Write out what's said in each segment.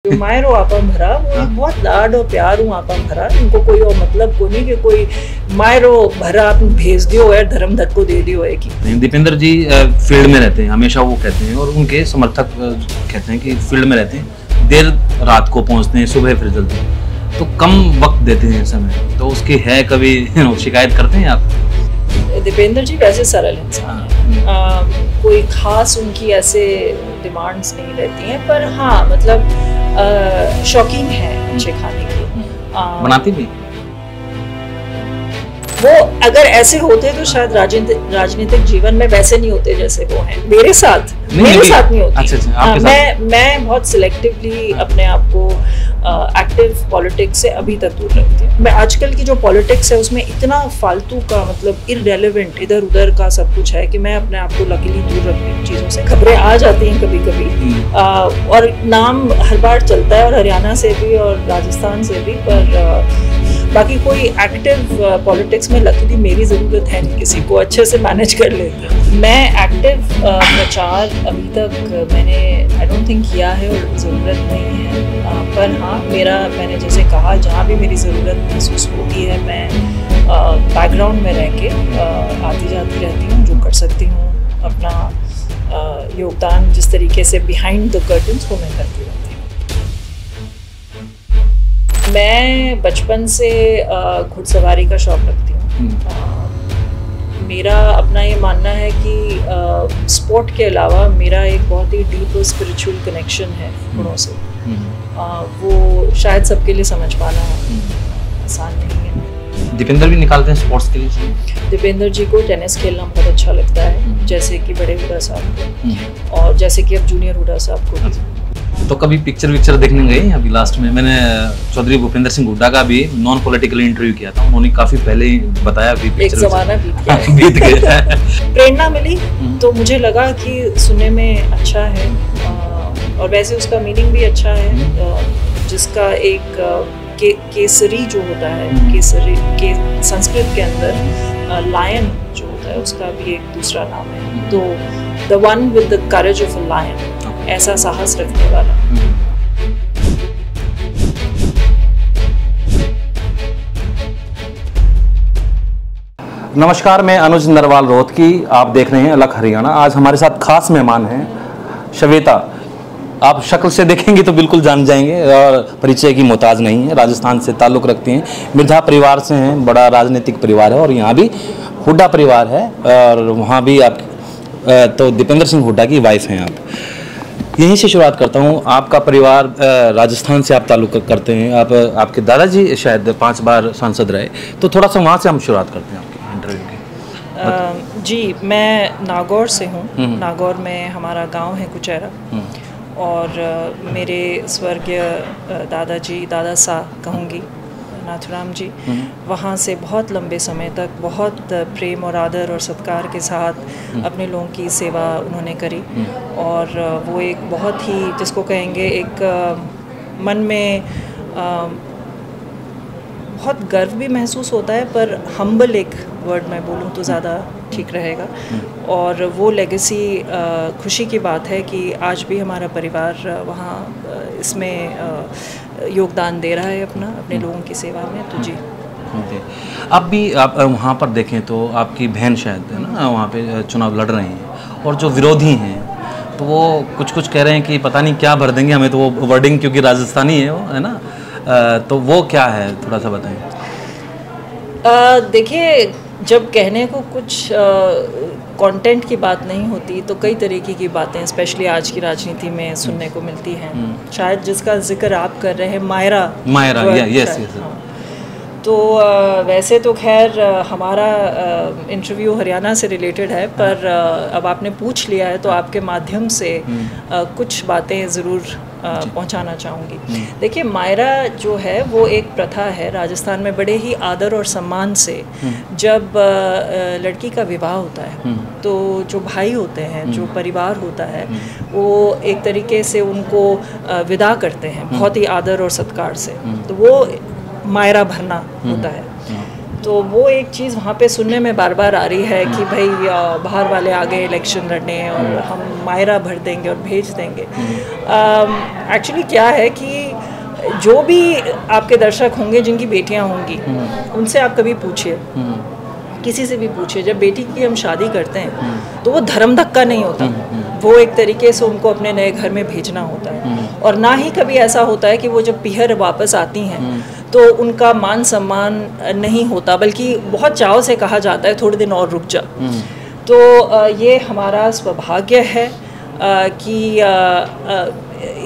जो मायरो आपा भरा वो एक बहुत लाड और प्यार हूँ आपा भरा, इनको कोई और मतलब को नहीं कि कोई मायरो भरा आप भेज दियो है धर्म धक को दे दियो है कि। दीपेंद्र जी फील्ड में रहते हैं, हमेशा वो कहते हैं और उनके समर्थक कहते हैं कि फील्ड में रहते हैं, देर रात को पहुंचते हैं, सुबह फिर जल्दी, तो कम वक्त देते हैं समय, तो उसकी है कभी शिकायत करते हैं आप? दीपेंद्र जी वैसे सरल इंसान है, कोई खास उनकी ऐसे डिमांड्स नहीं रहती हैं, पर हाँ मतलब शौकीन है अच्छे खाने की। बनाती भी वो अगर ऐसे होते तो शायद राजनीतिक जीवन में वैसे नहीं होते जैसे वो हैं। मेरे साथ नहीं होती। अच्छा, आपके साथ? मैं बहुत सिलेक्टिवली अपने आप को एक्टिव पॉलिटिक्स से अभी तक दूर रखती हूँ। मैं आजकल की जो पॉलिटिक्स है उसमें इतना फालतू का मतलब इररेलेवेंट इधर उधर का सब कुछ है कि मैं अपने आप को लकीली दूर रखती हूँ चीज़ों से। खबरें आ जाती हैं कभी कभी और नाम हर बार चलता है, और हरियाणा से भी और राजस्थान से भी, पर बाकी कोई एक्टिव पॉलिटिक्स में लकीली मेरी ज़रूरत है नहीं, किसी को अच्छे से मैनेज कर लेते हैं। मैं एक्टिव प्रचार अभी तक मैंने आई डोंट थिंक किया है और ज़रूरत नहीं है, पर हाँ मैंने जैसे कहा जहाँ भी मेरी ज़रूरत महसूस होती है मैं बैकग्राउंड में रह के आती जाती रहती हूँ, जो कर सकती हूँ अपना योगदान जिस तरीके से बिहाइंड द कर्टन्स वो मैं करती रहती हूँ। मैं बचपन से घुड़सवारी का शौक़ रखती हूँ। मेरा अपना ये मानना है कि स्पोर्ट के अलावा मेरा एक बहुत ही डीप और स्पिरिचुअल कनेक्शन है घोड़ों से। वो शायद सबके लिए समझ पाना आसान नहीं है। दीपेंद्र भी निकालते हैं स्पोर्ट्स के लिए? दीपेंद्र जी को टेनिस खेलना बहुत अच्छा लगता है, जैसे कि बड़े हुडा साहब को और जैसे कि अब जूनियर हुडा साहब को। तो कभी पिक्चर देखने गए? अभी लास्ट में मैंने चौधरी भूपेंद्र सिंह हुड्डा का भी नॉन पॉलिटिकल इंटरव्यू किया था, उन्होंने काफी पहले ही बताया भी एक जमाना बीत गया प्रेरणा मिली तो मुझे लगा कि सुनने में अच्छा है, और वैसे उसका मीनिंग भी अच्छा है, जिसका एक केसरी जो होता है, केसरी के संस्कृत के अंदर लायन जो होता है उसका भी एक दूसरा नाम है, तो the one with the courage of a lion, ऐसा साहस रखने वाला। नमस्कार, मैं अनुज नरवाल रोहतकी, आप देख रहे हैं अलग हरियाणा। आज हमारे साथ खास मेहमान हैं श्वेता। आप शक्ल से देखेंगे तो बिल्कुल जान जाएंगे और परिचय की मोहताज नहीं है। राजस्थान से ताल्लुक़ रखती हैं, मिर्धा परिवार से हैं, बड़ा राजनीतिक परिवार है, और यहाँ भी हुड्डा परिवार है, और वहाँ भी आप तो दीपेंद्र सिंह हुड्डा की वाइफ हैं आप। यहीं से शुरुआत करता हूँ। आपका परिवार राजस्थान से आप ताल्लुक़ करते हैं, आपके दादाजी शायद 5 बार सांसद रहे, तो थोड़ा सा वहाँ से हम शुरुआत करते हैं आपके इंटरव्यू की। जी, मैं नागौर से हूँ। नागौर में हमारा गांव है कुचैरा, और मेरे स्वर्गीय दादाजी, दादा सा कहूँगी, नाथुराम जी, वहाँ से बहुत लंबे समय तक बहुत प्रेम और आदर और सत्कार के साथ अपने लोगों की सेवा उन्होंने करी, और वो एक बहुत ही जिसको कहेंगे एक मन में बहुत गर्व भी महसूस होता है, पर हम्बल एक वर्ड मैं बोलूँ तो ज़्यादा ठीक रहेगा, और वो लेगेसी खुशी की बात है कि आज भी हमारा परिवार वहाँ इसमें योगदान दे रहा है अपने लोगों की सेवा में। तो जी, आप भी आप वहाँ पर देखें तो आपकी बहन शायद है ना वहाँ पे चुनाव लड़ रहे हैं, और जो विरोधी हैं तो वो कुछ कह रहे हैं कि पता नहीं क्या भर देंगे हमें, तो वो वर्डिंग क्योंकि राजस्थानी है वो, है ना, तो वो क्या है थोड़ा सा बताएं। देखिए, जब कहने को कुछ कंटेंट की बात नहीं होती तो कई तरीके की बातें स्पेशली आज की राजनीति में सुनने को मिलती हैं। शायद जिसका जिक्र आप कर रहे हैं मायरा यस। तो वैसे तो खैर हमारा इंटरव्यू हरियाणा से रिलेटेड है, पर अब आपने पूछ लिया है तो आपके माध्यम से कुछ बातें ज़रूर पहुंचाना चाहूँगी। देखिए, मायरा जो है वो एक प्रथा है राजस्थान में, बड़े ही आदर और सम्मान से जब लड़की का विवाह होता है तो जो भाई होते हैं, जो परिवार होता है, वो एक तरीके से उनको विदा करते हैं बहुत ही आदर और सत्कार से, तो वो मायरा भरना होता है। तो वो एक चीज़ वहाँ पे सुनने में बार बार आ रही है कि भाई बाहर वाले आ गए इलेक्शन लड़ने और हम मायरा भर देंगे और भेज देंगे। एक्चुअली क्या है कि जो भी आपके दर्शक होंगे जिनकी बेटियाँ होंगी उनसे आप कभी पूछिए, किसी से भी पूछिए, जब बेटी की हम शादी करते हैं तो वो धर्म धक्का नहीं होता, वो एक तरीके से उनको अपने नए घर में भेजना होता है। और ना ही कभी ऐसा होता है कि वो जब पीहर वापस आती हैं तो उनका मान सम्मान नहीं होता, बल्कि बहुत चाव से कहा जाता है थोड़े दिन और रुक जा। तो ये हमारा सौभाग्य है कि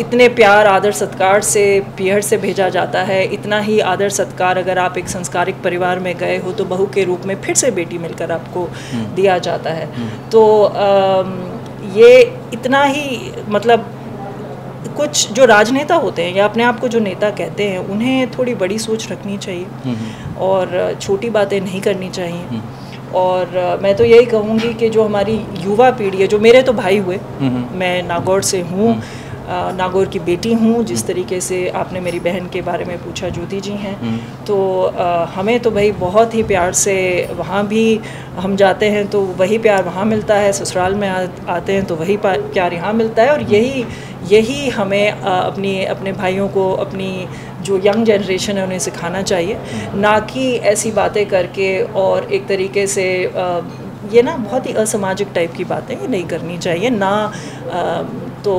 इतने प्यार आदर सत्कार से पीहर से भेजा जाता है। इतना ही आदर सत्कार अगर आप एक संस्कारिक परिवार में गए हो तो बहू के रूप में फिर से बेटी मिलकर आपको दिया जाता है। तो ये इतना ही, मतलब कुछ जो राजनेता होते हैं या अपने आप को जो नेता कहते हैं उन्हें थोड़ी बड़ी सोच रखनी चाहिए और छोटी बातें नहीं करनी चाहिए। और मैं तो यही कहूँगी कि जो हमारी युवा पीढ़ी है, जो मेरे तो भाई हुए, मैं नागौर से हूँ, नागौर की बेटी हूँ, जिस तरीके से आपने मेरी बहन के बारे में पूछा, ज्योति जी हैं, तो हमें तो भाई बहुत ही प्यार से वहाँ भी हम जाते हैं तो वही प्यार वहाँ मिलता है, ससुराल में आते हैं तो वही प्यार यहाँ मिलता है। और यही हमें अपने भाइयों को, अपनी जो यंग जनरेशन है उन्हें सिखाना चाहिए, ना कि ऐसी बातें करके और एक तरीके से ये ना बहुत ही असामाजिक टाइप की बातें ये नहीं करनी चाहिए ना। तो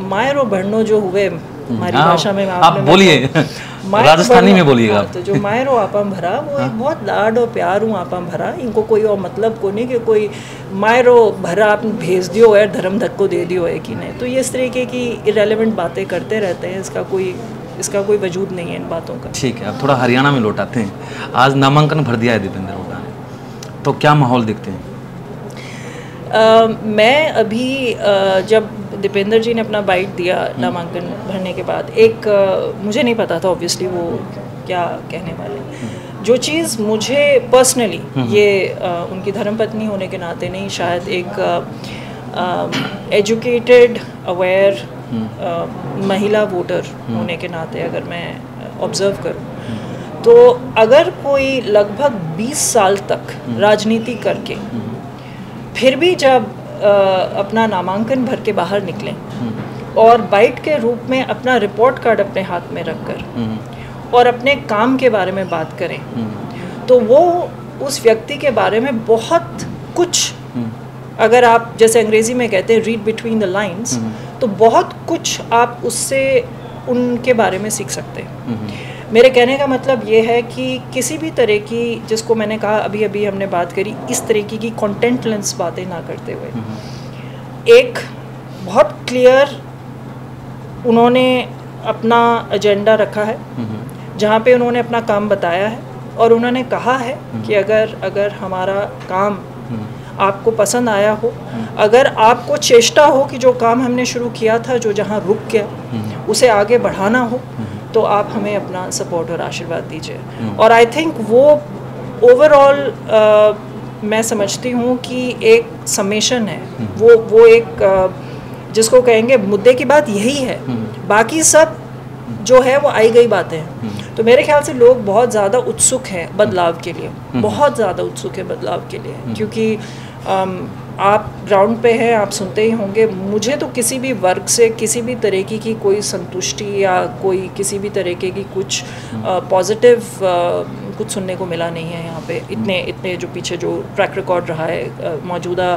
मायरो बढ़नो जो हुए हमारी भाषा में आप बोलिए, राजस्थानी में बोलिएगा। तो जो मायरो आपम भरा वो एक बहुत लाड और प्यार हूँ आपम भरा, इनको कोई और मतलब को नहीं कि कोई मायरो भरा आप भेज दियो है, धर्म धक्को दे दियो है कि नहीं। तो ये इस तरीके की इरेलीवेंट बातें करते रहते हैं, इसका कोई वजूद नहीं है इन बातों का। ठीक है, अब थोड़ा हरियाणा में लौटाते हैं। आज नामांकन भर दिया है दीपेंद्र हुड्डा ने, तो क्या माहौल दिखते हैं? मैं अभी जब दीपेंद्र जी ने अपना बाइट दिया नामांकन भरने के बाद, मुझे नहीं पता था ऑब्वियसली वो क्या कहने वाले। जो चीज़ मुझे पर्सनली ये उनकी धर्मपत्नी होने के नाते नहीं, शायद एक एजुकेटेड अवेयर महिला वोटर होने के नाते अगर मैं ऑब्ज़र्व करूं, तो अगर कोई लगभग 20 साल तक राजनीति करके फिर भी जब अपना नामांकन भर के बाहर निकलें और बाइट के रूप में अपना रिपोर्ट कार्ड अपने हाथ में रखकर और अपने काम के बारे में बात करें, तो वो उस व्यक्ति के बारे में बहुत कुछ, अगर आप जैसे अंग्रेज़ी में कहते हैं रीड बिटवीन द लाइन्स, तो बहुत कुछ आप उससे उनके बारे में सीख सकते हैं। मेरे कहने का मतलब ये है कि किसी भी तरह की, जिसको मैंने कहा अभी हमने बात करी, इस तरीके की कंटेंटलेस बातें ना करते हुए एक बहुत क्लियर उन्होंने अपना एजेंडा रखा है, जहाँ पे उन्होंने अपना काम बताया है और उन्होंने कहा है कि अगर हमारा काम आपको पसंद आया हो, अगर आपको चेष्टा हो कि जो काम हमने शुरू किया था, जो जहाँ रुक गया उसे आगे बढ़ाना हो, तो आप हमें अपना सपोर्ट और आशीर्वाद दीजिए। और आई थिंक वो ओवरऑल मैं समझती हूँ कि एक समेशन है, वो एक जिसको कहेंगे मुद्दे की बात यही है, बाकी सब जो है वो आई गई बातें हैं। तो मेरे ख्याल से लोग बहुत ज़्यादा उत्सुक हैं बदलाव के लिए, बहुत ज़्यादा उत्सुक है बदलाव के लिए, क्योंकि आप ग्राउंड पे हैं, आप सुनते ही होंगे। मुझे तो किसी भी वर्ग से किसी भी तरीके की कोई संतुष्टि या कोई किसी भी तरीके की कुछ पॉजिटिव कुछ सुनने को मिला नहीं है यहाँ पे। इतने जो पीछे जो ट्रैक रिकॉर्ड रहा है मौजूदा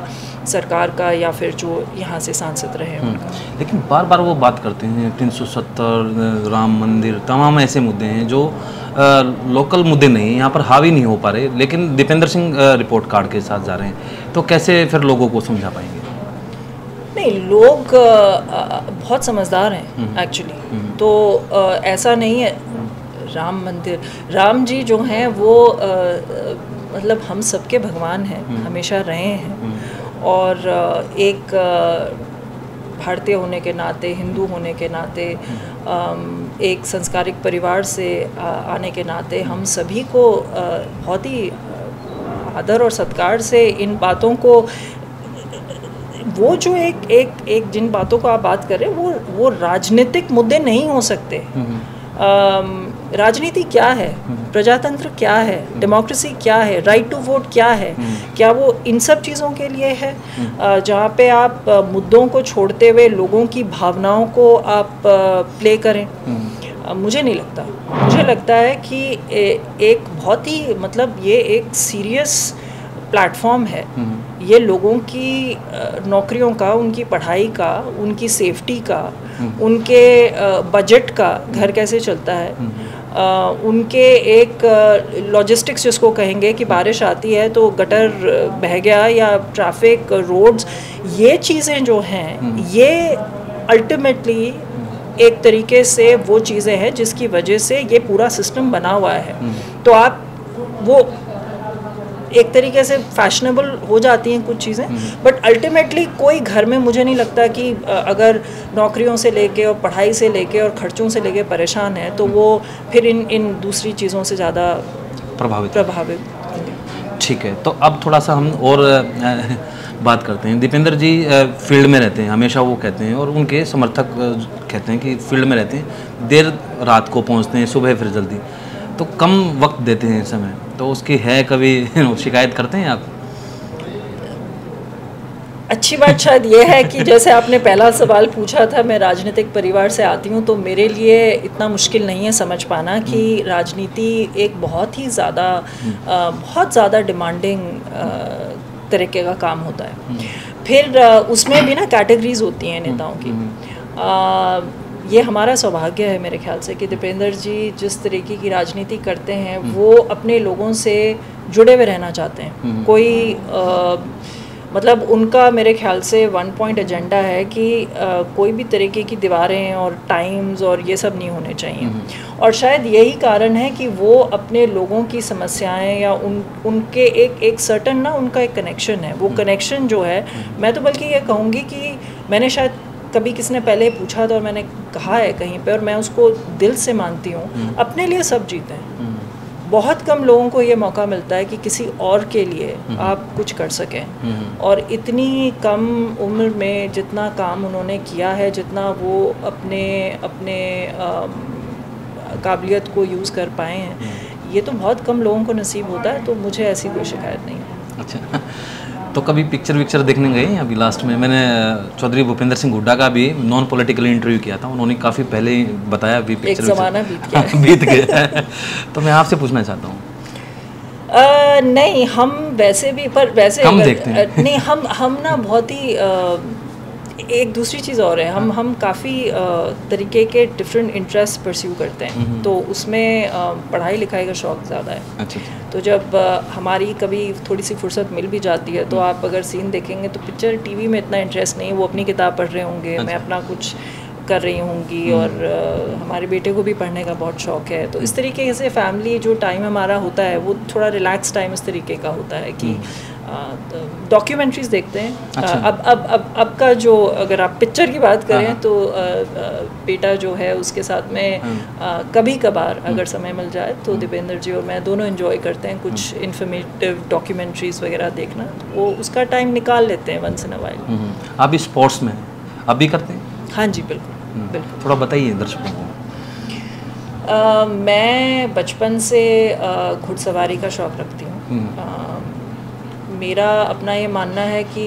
सरकार का या फिर जो यहाँ से सांसद रहे हैं उनका। लेकिन बार बार वो बात करते हैं 370, राम मंदिर, तमाम ऐसे मुद्दे हैं जो लोकल मुद्दे नहीं, यहाँ पर हावी नहीं हो पा रहे, लेकिन दीपेंद्र सिंह रिपोर्ट कार्ड के साथ जा रहे हैं, तो कैसे फिर लोगों को समझा पाएंगे? नहीं, लोग बहुत समझदार हैं एक्चुअली। तो ऐसा नहीं है, राम मंदिर, राम जी जो हैं वो मतलब हम सबके भगवान हैं, हमेशा रहे हैं। और एक भारतीय होने के नाते, हिंदू होने के नाते, एक संस्कारिक परिवार से आने के नाते हम सभी को बहुत ही आदर और सत्कार से इन बातों को, वो जो एक जिन बातों को आप बात कर रहे हैं वो राजनीतिक मुद्दे नहीं हो सकते। राजनीति क्या है, प्रजातंत्र क्या है, डेमोक्रेसी क्या है, राइट टू वोट क्या है, क्या वो इन सब चीज़ों के लिए है जहाँ पे आप मुद्दों को छोड़ते हुए लोगों की भावनाओं को आप प्ले करें? मुझे नहीं लगता। मुझे लगता है कि एक बहुत ही मतलब ये एक सीरियस प्लेटफॉर्म है। ये लोगों की नौकरियों का, उनकी पढ़ाई का, उनकी सेफ्टी का, उनके बजट का, घर कैसे चलता है, उनके एक लॉजिस्टिक्स जिसको कहेंगे कि बारिश आती है तो गटर बह गया या ट्रैफिक, रोड्स, ये चीज़ें जो हैं ये अल्टीमेटली एक तरीके से वो चीज़ें हैं जिसकी वजह से ये पूरा सिस्टम बना हुआ है। तो आप वो एक तरीके से फैशनेबल हो जाती हैं कुछ चीज़ें, बट अल्टीमेटली कोई घर में मुझे नहीं लगता कि अगर नौकरियों से लेके और पढ़ाई से लेके और खर्चों से लेके परेशान है तो वो फिर इन दूसरी चीज़ों से ज़्यादा प्रभावित। ठीक है, तो अब थोड़ा सा हम और बात करते हैं। दीपेंद्र जी फील्ड में रहते हैं, हमेशा वो कहते हैं और उनके समर्थक कहते हैं कि फील्ड में रहते हैं, देर रात को पहुंचते हैं, सुबह फिर जल्दी, तो कम वक्त देते हैं समय, तो उसकी है कभी शिकायत करते हैं आप? अच्छी बात शायद ये है कि जैसे आपने पहला सवाल पूछा था, मैं राजनीतिक परिवार से आती हूँ, तो मेरे लिए इतना मुश्किल नहीं है समझ पाना कि राजनीति एक बहुत ही ज़्यादा डिमांडिंग तरीके का काम होता है। फिर उसमें भी ना कैटेगरीज होती हैं नेताओं की। ये हमारा सौभाग्य है मेरे ख्याल से कि दीपेंद्र जी जिस तरीके की राजनीति करते हैं वो अपने लोगों से जुड़े हुए रहना चाहते हैं। कोई मतलब उनका मेरे ख्याल से 1 पॉइंट एजेंडा है कि कोई भी तरीके की दीवारें और टाइम्स और ये सब नहीं होने चाहिए। और शायद यही कारण है कि वो अपने लोगों की समस्याएं या उनके एक सर्टन ना उनका एक कनेक्शन है। वो कनेक्शन जो है, मैं तो बल्कि ये कहूँगी कि मैंने शायद कभी किसी ने पहले पूछा था और मैंने कहा है कहीं पे, और मैं उसको दिल से मानती हूँ, अपने लिए सब जीते हैं। बहुत कम लोगों को ये मौका मिलता है कि किसी और के लिए आप कुछ कर सकें। और इतनी कम उम्र में जितना काम उन्होंने किया है, जितना वो अपने काबिलियत को यूज़ कर पाए हैं, ये तो बहुत कम लोगों को नसीब होता है। तो मुझे ऐसी कोई शिकायत नहीं है। अच्छा, तो कभी पिक्चर देखने गए हैं? अभी लास्ट में मैंने चौधरी भूपेंद्र सिंह हुड्डा का भी नॉन पॉलिटिकल इंटरव्यू किया था, उन्होंने काफ़ी पहले ही बताया अभी पिक्चर एक ज़माना बीत गया है। तो मैं आपसे पूछना चाहता हूँ। नहीं, हम वैसे भी, पर वैसे कम देखते हैं। नहीं, हम ना बहुत ही एक दूसरी चीज़ और है, हम काफ़ी तरीके के डिफरेंट इंटरेस्ट परस्यू करते हैं। तो उसमें पढ़ाई लिखाई का शौक़ ज़्यादा है। अच्छा। तो जब हमारी कभी थोड़ी सी फुर्सत मिल भी जाती है तो आप अगर सीन देखेंगे तो पिक्चर टीवी में इतना इंटरेस्ट नहीं है। वो अपनी किताब पढ़ रहे होंगे, अच्छा। मैं अपना कुछ कर रही होंगी, और हमारे बेटे को भी पढ़ने का बहुत शौक़ है। तो इस तरीके से फैमिली जो टाइम हमारा होता है वो थोड़ा रिलैक्स टाइम इस तरीके का होता है कि डॉक्यूमेंट्रीज देखते हैं। अच्छा। अब का जो, अगर आप पिक्चर की बात करें तो बेटा जो है उसके साथ में कभी कभार अगर समय मिल जाए तो दीपेंद्र जी और मैं दोनों एंजॉय करते हैं कुछ इन्फॉर्मेटिव डॉक्यूमेंट्रीज वगैरह देखना। वो उसका टाइम निकाल लेते हैं वंस इन अ वाइल। आप भी स्पोर्ट्स में अब भी करते हैं? हाँ जी, बिल्कुल बिल्कुल। थोड़ा बताइए दर्शकों को। मैं बचपन से घुड़सवारी का शौक़ रखती हूँ। मेरा अपना ये मानना है कि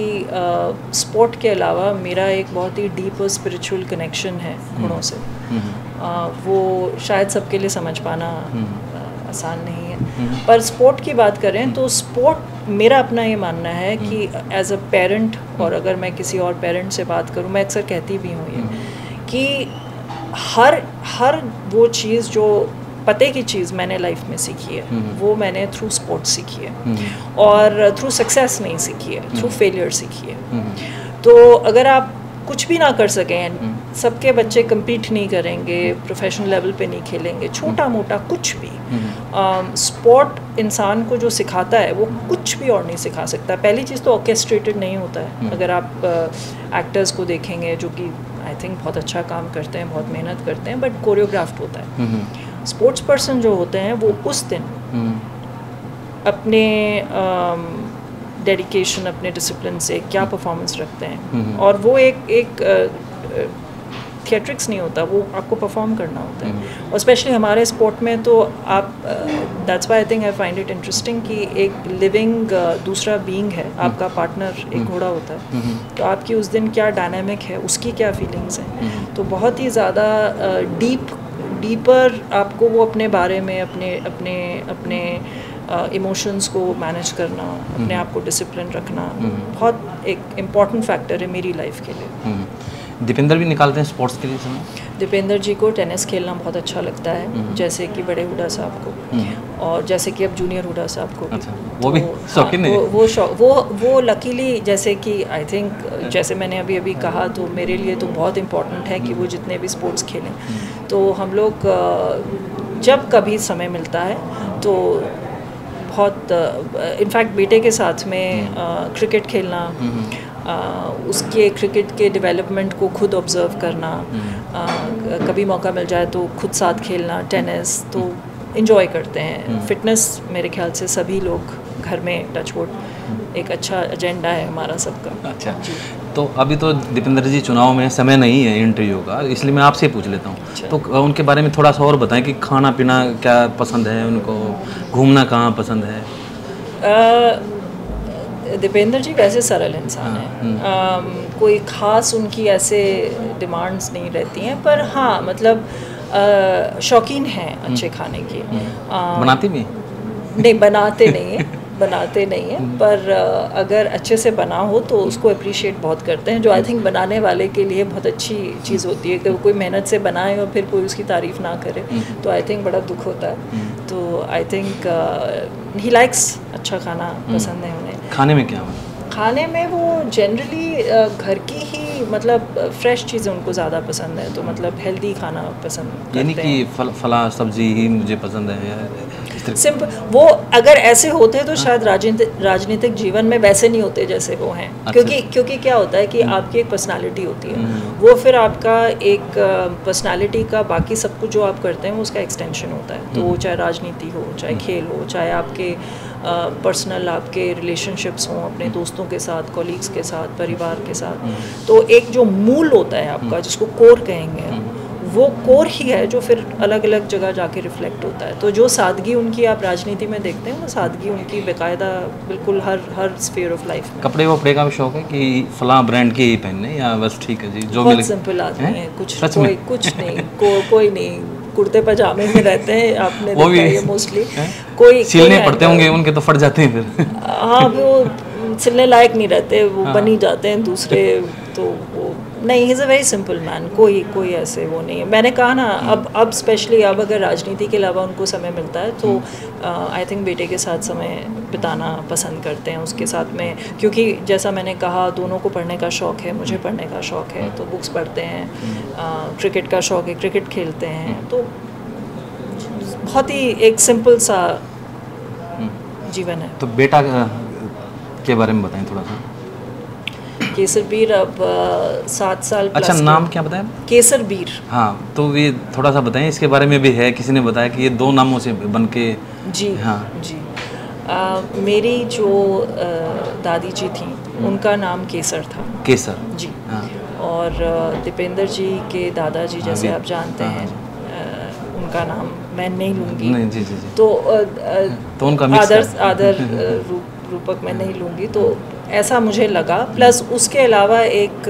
स्पोर्ट के अलावा मेरा एक बहुत ही डीप और स्पिरिचुअल कनेक्शन है घोड़ों से। वो शायद सबके लिए समझ पाना आसान नहीं है। पर स्पोर्ट की बात करें तो स्पोर्ट, मेरा अपना ये मानना है कि एज अ पेरेंट, और अगर मैं किसी और पेरेंट से बात करूँ, मैं अक्सर कहती भी हूँ ये कि हर वो चीज़ जो पते की चीज़ मैंने लाइफ में सीखी है वो मैंने थ्रू स्पोर्ट्स सीखी है, और थ्रू सक्सेस नहीं सीखी है, थ्रू फेलियर सीखी है। तो अगर आप कुछ भी ना कर सकें, सबके बच्चे compete नहीं करेंगे, प्रोफेशनल लेवल पे नहीं खेलेंगे, छोटा मोटा कुछ भी, स्पोर्ट इंसान को जो सिखाता है वो कुछ भी और नहीं सिखा सकता। पहली चीज़ तो ऑर्केस्ट्रेटेड नहीं होता है। अगर आप एक्टर्स को देखेंगे जो कि आई थिंक बहुत अच्छा काम करते हैं, बहुत मेहनत करते हैं, बट कोरियोग्राफ्ड होता है। स्पोर्ट्स पर्सन जो होते हैं वो उस दिन अपने डेडिकेशन, अपने डिसिप्लिन से क्या परफॉर्मेंस रखते हैं, और वो एक थिएट्रिक्स नहीं होता, वो आपको परफॉर्म करना होता है। और स्पेशली हमारे स्पोर्ट में तो आप that's why I think I find it interesting कि एक लिविंग दूसरा बीइंग है, आपका पार्टनर एक घोड़ा होता है, तो आपकी उस दिन क्या डायनामिक है, उसकी क्या फीलिंग्स हैं, तो बहुत ही ज़्यादा डीपर आपको वो अपने बारे में अपने इमोशंस को मैनेज करना, अपने आप को डिसिप्लिन रखना बहुत एक इम्पॉर्टेंट फैक्टर है मेरी लाइफ के लिए। दीपेंद्र भी निकालते हैं स्पोर्ट्स के लिए समय? दीपेंद्र जी को टेनिस खेलना बहुत अच्छा लगता है, जैसे कि बड़े हुडा साहब को, और जैसे कि अब जूनियर हुडा साहब को। अच्छा, वो भी शौकीन है? वो लकीली, जैसे कि आई थिंक जैसे मैंने अभी कहा, तो मेरे लिए तो बहुत इम्पोर्टेंट है कि वो जितने भी स्पोर्ट्स खेलें। तो हम लोग जब कभी समय मिलता है तो बहुत इनफैक्ट बेटे के साथ में क्रिकेट खेलना, उसके क्रिकेट के डेवलपमेंट को खुद ऑब्ज़र्व करना, कभी मौका मिल जाए तो खुद साथ खेलना, टेनिस तो इन्जॉय करते हैं। फिटनेस मेरे ख्याल से सभी लोग घर में टचवुड एक अच्छा एजेंडा है हमारा सबका। अच्छा, तो अभी तो दीपेंद्र जी चुनाव में समय नहीं है इंटरव्यू का, इसलिए मैं आपसे पूछ लेता हूँ। अच्छा। तो उनके बारे में थोड़ा सा और बताएं कि खाना पीना क्या पसंद है उनको, घूमना कहाँ पसंद है? दीपेंद्र जी वैसे सरल इंसान हैं, कोई ख़ास उनकी ऐसे डिमांड्स नहीं रहती हैं, पर हाँ मतलब शौकीन हैं अच्छे खाने की। बनाती भी नहीं, बनाते नहीं हैं, पर अगर अच्छे से बना हो तो उसको अप्रिशिएट बहुत करते हैं, जो आई थिंक बनाने वाले के लिए बहुत अच्छी चीज़ होती है कि कोई मेहनत से बनाए और फिर कोई उसकी तारीफ़ ना करे, तो आई थिंक बड़ा दुख होता है। तो आई थिंक ही लाइक्स अच्छा खाना पसंद है उन्हें। खाने में क्या? खाने में वो जनरली घर की ही मतलब फ्रेश चीज़ें उनको ज़्यादा पसंद है, तो मतलब हेल्दी खाना पसंद करते हैं। यानी कि फला सब्जी ही मुझे पसंद है, सिंपल। वो अगर ऐसे होते तो शायद राजनीतिक जीवन में वैसे नहीं होते जैसे वो हैं। अच्छा। क्योंकि क्या होता है कि आपकी एक पर्सनालिटी होती है, वो फिर आपका एक पर्सनालिटी का बाकी सब कुछ जो आप करते हैं उसका एक्सटेंशन होता है। तो वो चाहे राजनीति हो, चाहे खेल हो, चाहे आपके पर्सनल आपके रिलेशनशिप्स हों अपने दोस्तों के साथ, कॉलीग्स के साथ, परिवार के साथ, तो एक जो मूल होता है आपका, जिसको कोर कहेंगे, वो कोर ही है जो फिर अलग अलग जगह जाके रिफ्लेक्ट होता है। तो जो सादगी उनकी आप राजनीति में देखते हैं, वो सादगी उनकी बाकायदा बिल्कुल हर स्फीयर ऑफ लाइफ में। कपड़े वपड़े का भी शौक है कि फला ब्रांड के ही पहनने, या बस ठीक है जी जो बहुत सिंपल आदमी है, कुछ नहीं, कोई नहीं, कुर्ते पजामे में रहते हैं, आपने देखा है मोस्टली। कोई सिलने पड़ते होंगे उनके, तो फट जाते हैं फिर। हाँ, वो सिलने लायक नहीं रहते, वो बनी जाते हैं दूसरे, तो वो नहीं, he is a very simple man. कोई ऐसे वो नहीं है। मैंने कहा ना, अब स्पेशली अब अगर राजनीति के अलावा उनको समय मिलता है तो आई थिंक बेटे के साथ समय बिताना पसंद करते हैं, उसके साथ में, क्योंकि जैसा मैंने कहा दोनों को पढ़ने का शौक़ है, मुझे पढ़ने का शौक़ है, तो बुक्स पढ़ते हैं, क्रिकेट का शौक़ है, क्रिकेट खेलते हैं, तो बहुत ही एक सिंपल सा जीवन है। तो बेटा के बारे में बताएं थोड़ा सा। केसरबीर अब 7 साल प्लस। अच्छा, नाम क्या बताया? केसरबीर। हाँ, तो ये थोड़ा सा बताएं इसके बारे में भी है, किसी ने बताया कि ये 2 नामों से बन के। जी हाँ जी। मेरी जो दादी जी थी उनका नाम केसर था। केसर जी। हाँ। और दीपेंद्र जी के दादाजी, जैसे आप जानते हैं, उनका नाम मैं नहीं लूँगी। नहीं, जी जी जी। तो उनका आदर रूपक मैं नहीं लूँगी, तो ऐसा मुझे लगा। प्लस उसके अलावा एक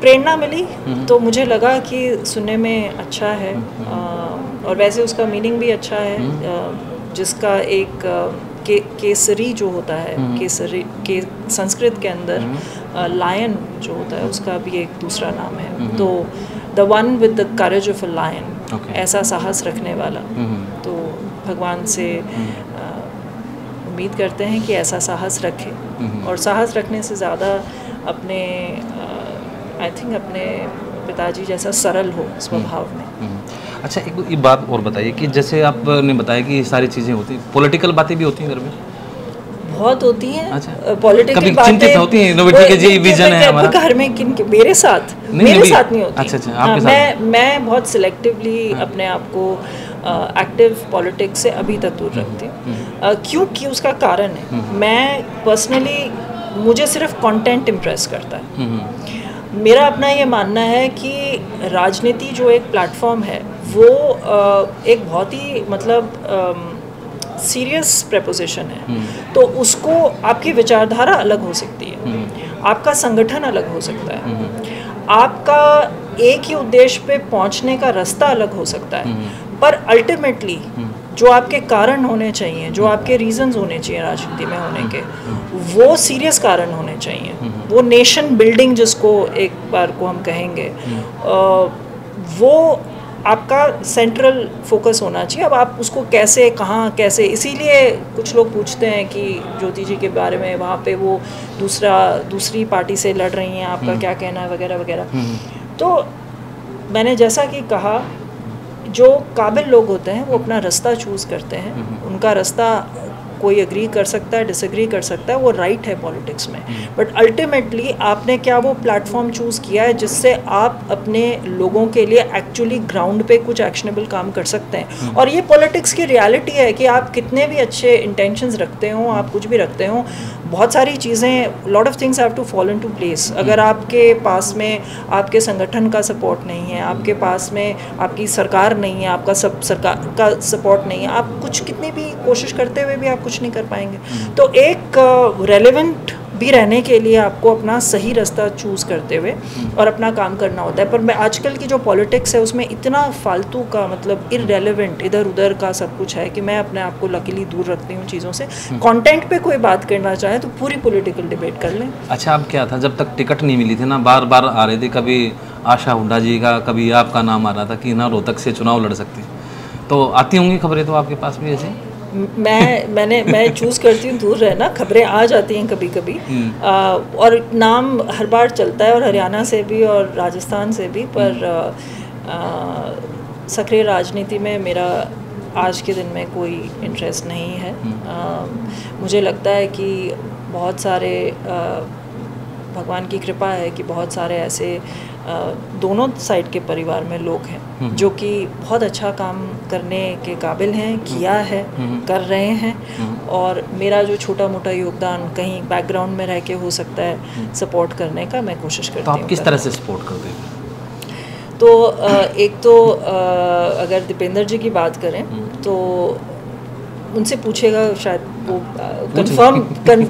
प्रेरणा मिली, तो मुझे लगा कि सुनने में अच्छा है, और वैसे उसका मीनिंग भी अच्छा है, जिसका एक केसरी जो होता है, केसरी के संस्कृत के अंदर लायन जो होता है उसका भी एक दूसरा नाम है। तो the one with the courage of a lion, ऐसा साहस रखने वाला। तो भगवान से उम्मीद करते हैं कि ऐसा साहस रखे, और साहस रखने से ज़्यादा अपने आई थिंक अपने पिताजी जैसा सरल हो स्वभाव में। अच्छा, एक बात और बताइए कि जैसे आपने बताया कि सारी चीज़ें होती, पॉलिटिकल बातें भी होती हैं घर में? बहुत होती हैं। अच्छा, पॉलिटिकल बातें चिंतित होती हैं इनोवेटिव के जी विजन है हमारा घर में। किन मेरे साथ नहीं होती। अच्छा, आपके साथ? मैं बहुत सिलेक्टिवली अपने आप को एक्टिव पॉलिटिक्स से अभी तक दूर रखती हूँ, क्योंकि उसका कारण है, मैं पर्सनली, मुझे सिर्फ कंटेंट इम्प्रेस करता है। मेरा अपना ये मानना है कि राजनीति जो एक प्लेटफॉर्म है वो एक बहुत ही मतलब सीरियस प्रपोजिशन है। तो उसको आपकी विचारधारा अलग हो सकती है, आपका संगठन अलग हो सकता है, आपका एक ही उद्देश्य पे पहुंचने का रास्ता अलग हो सकता है, पर अल्टीमेटली जो आपके कारण होने चाहिए, जो आपके रीजंस होने चाहिए राजनीति में होने के, वो सीरियस कारण होने चाहिए। वो नेशन बिल्डिंग जिसको एक बार को हम कहेंगे, वो आपका सेंट्रल फोकस होना चाहिए। अब आप उसको कैसे, कहाँ, कैसे, इसीलिए कुछ लोग पूछते हैं कि ज्योति जी के बारे में, वहाँ पे वो दूसरी पार्टी से लड़ रही हैं, आपका क्या कहना है वगैरह वगैरह। तो मैंने जैसा कि कहा, जो काबिल लोग होते हैं वो अपना रास्ता चूज़ करते हैं। उनका रास्ता कोई एग्री कर सकता है, डिसएग्री कर सकता है, वो राइट है पॉलिटिक्स में। बट अल्टीमेटली आपने क्या वो प्लेटफॉर्म चूज़ किया है जिससे आप अपने लोगों के लिए एक्चुअली ग्राउंड पे कुछ एक्शनेबल काम कर सकते हैं। और ये पॉलिटिक्स की रियलिटी है कि आप कितने भी अच्छे इंटेंशंस रखते हो, आप कुछ भी रखते हो, बहुत सारी चीज़ें, lot of things have to fall into place. अगर आपके पास में आपके संगठन का सपोर्ट नहीं है, आपके पास में आपकी सरकार नहीं है, आपका सरकार का सपोर्ट नहीं है, आप कुछ कितनी भी कोशिश करते हुए भी आप कुछ नहीं कर पाएंगे। तो एक रेलेवेंट भी रहने के लिए आपको अपना सही रास्ता चूज़ करते हुए और अपना काम करना होता है। पर मैं आजकल की जो पॉलिटिक्स है उसमें इतना फालतू का, मतलब इररेलेवेंट, इधर उधर का सब कुछ है कि मैं अपने आप को लकीली दूर रखती हूँ चीज़ों से। कंटेंट पे कोई बात करना चाहे तो पूरी पॉलिटिकल डिबेट कर लें। अच्छा, अब क्या था, जब तक टिकट नहीं मिली थी ना, बार बार आ रहे थे, कभी आशा हुड्डा जी का, कभी आपका नाम आ रहा था कि ना रोहतक से चुनाव लड़ सकती। तो आती होंगी खबरें तो आपके पास भी ऐसे? मैं चूज़ करती हूँ दूर रहना। खबरें आ जाती हैं कभी कभी, और नाम हर बार चलता है, और हरियाणा से भी और राजस्थान से भी। पर सक्रिय राजनीति में मेरा आज के दिन में कोई इंटरेस्ट नहीं है। मुझे लगता है कि बहुत सारे, भगवान की कृपा है कि बहुत सारे ऐसे दोनों साइड के परिवार में लोग हैं जो कि बहुत अच्छा काम करने के काबिल हैं, किया है, कर रहे हैं। और मेरा जो छोटा मोटा योगदान कहीं बैकग्राउंड में रह के हो सकता है सपोर्ट करने का, मैं कोशिश करती हूँ। तो आप किस तरह से सपोर्ट करते हैं? तो एक तो अगर दीपेंद्र जी की बात करें तो उनसे पूछेगा, शायद वो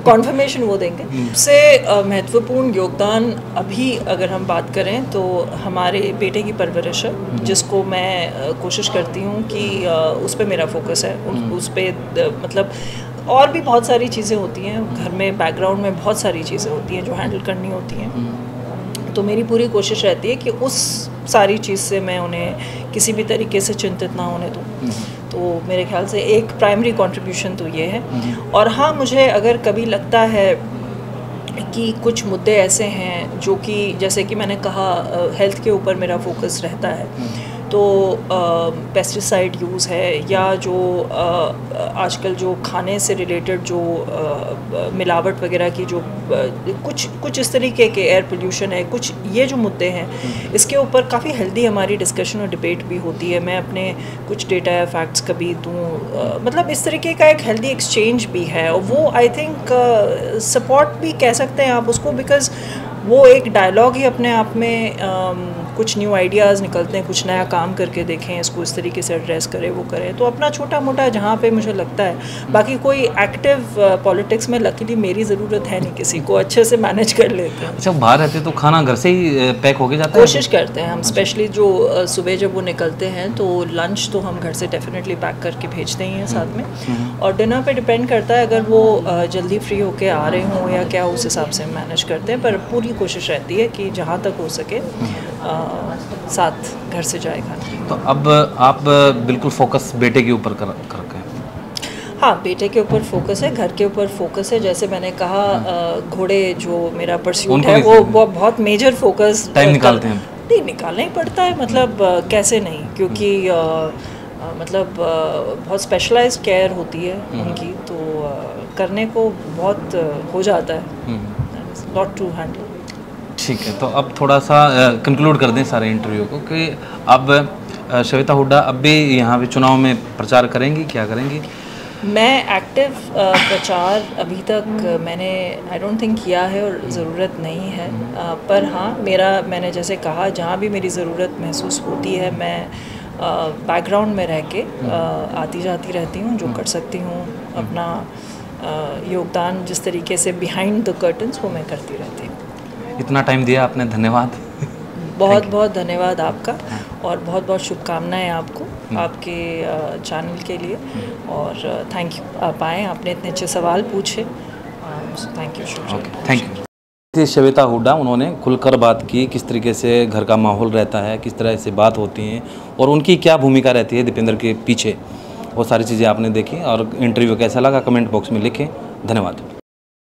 कन्फर्मेशन वो देंगे। सबसे महत्वपूर्ण योगदान अभी अगर हम बात करें तो हमारे बेटे की परवरिश है, जिसको मैं कोशिश करती हूँ कि उस पर मेरा फोकस है। उस पर मतलब और भी बहुत सारी चीज़ें होती हैं घर में, बैकग्राउंड में बहुत सारी चीज़ें होती हैं जो हैंडल करनी होती हैं। तो मेरी पूरी कोशिश रहती है कि उस सारी चीज़ से मैं उन्हें किसी भी तरीके से चिंतित ना होने दूँ। तो मेरे ख्याल से एक प्राइमरी कंट्रीब्यूशन तो ये है। और हाँ, मुझे अगर कभी लगता है कि कुछ मुद्दे ऐसे हैं जो कि, जैसे कि मैंने कहा, हेल्थ के ऊपर मेरा फोकस रहता है, तो पेस्टिसाइड यूज़ है, या जो आजकल जो खाने से रिलेटेड जो मिलावट वगैरह की जो कुछ इस तरीके के, एयर पोल्यूशन है, कुछ ये जो मुद्दे हैं, इसके ऊपर काफ़ी हेल्दी हमारी डिस्कशन और डिबेट भी होती है। मैं अपने कुछ डेटा या फैक्ट्स कभी दूँ, मतलब इस तरीके का एक हेल्दी एक्सचेंज भी है। और वो आई थिंक सपोर्ट भी कह सकते हैं आप उसको, बिकॉज़ वो एक डायलॉग ही अपने आप में, कुछ न्यू आइडियाज़ निकलते हैं, कुछ नया काम करके देखें, इसको इस तरीके से एड्रेस करें, वो करें। तो अपना छोटा मोटा जहाँ पे मुझे लगता है, बाकी कोई एक्टिव पॉलिटिक्स में लकीली मेरी ज़रूरत है नहीं, किसी को अच्छे से मैनेज कर लेते हैं। अच्छा, बाहर रहते तो खाना घर से ही पैक होके जाता है? कोशिश करते हैं हम, स्पेशली जो सुबह जब वो निकलते हैं तो लंच तो हम घर से डेफिनेटली पैक करके भेजते ही हैं साथ में। और डिनर पे डिपेंड करता है, अगर वो जल्दी फ्री होके आ रहे हों या क्या, उस हिसाब से मैनेज करते हैं। पर पूरी कोशिश रहती है कि जहाँ तक हो सके साथ घर से जाए खाना। तो अब आप बिल्कुल फोकस बेटे के ऊपर कर रखे हैं? हाँ, बेटे के ऊपर फोकस है, घर के ऊपर फोकस है। जैसे मैंने कहा, घोड़े जो मेरा परस्यूट है वो बहुत मेजर फोकस टाइम निकालते हैं? नहीं, निकालना ही पड़ता है, मतलब कैसे नहीं, क्योंकि मतलब बहुत स्पेशलाइज्ड केयर होती है उनकी, तो करने को बहुत हो जाता है, नॉट टू हैंडल। ठीक है, तो अब थोड़ा सा कंक्लूड कर दें सारे इंटरव्यू को कि अब श्वेता हुड्डा अब भी यहाँ पे चुनाव में प्रचार करेंगी, क्या करेंगी? मैं एक्टिव प्रचार अभी तक मैंने आई डोंट थिंक किया है और ज़रूरत नहीं है, पर हाँ मैंने जैसे कहा जहाँ भी मेरी ज़रूरत महसूस होती है मैं बैकग्राउंड में रह के आती जाती रहती हूँ, जो कर सकती हूँ अपना योगदान जिस तरीके से बिहाइंड द कर्टन्स वो मैं करती रहती हूँ। इतना टाइम दिया आपने, धन्यवाद। बहुत बहुत धन्यवाद आपका और बहुत बहुत शुभकामनाएं आपको आपके चैनल के लिए और थैंक यू आप आए, आपने इतने अच्छे सवाल पूछे, thank you. Thank you. Shweta Hooda, उन्होंने खुलकर बात की किस तरीके से घर का माहौल रहता है, किस तरह से बात होती है और उनकी क्या भूमिका रहती है दीपेंद्र के पीछे, वो सारी चीज़ें आपने देखी। और इंटरव्यू कैसा लगा कमेंट बॉक्स में लिखें। धन्यवाद।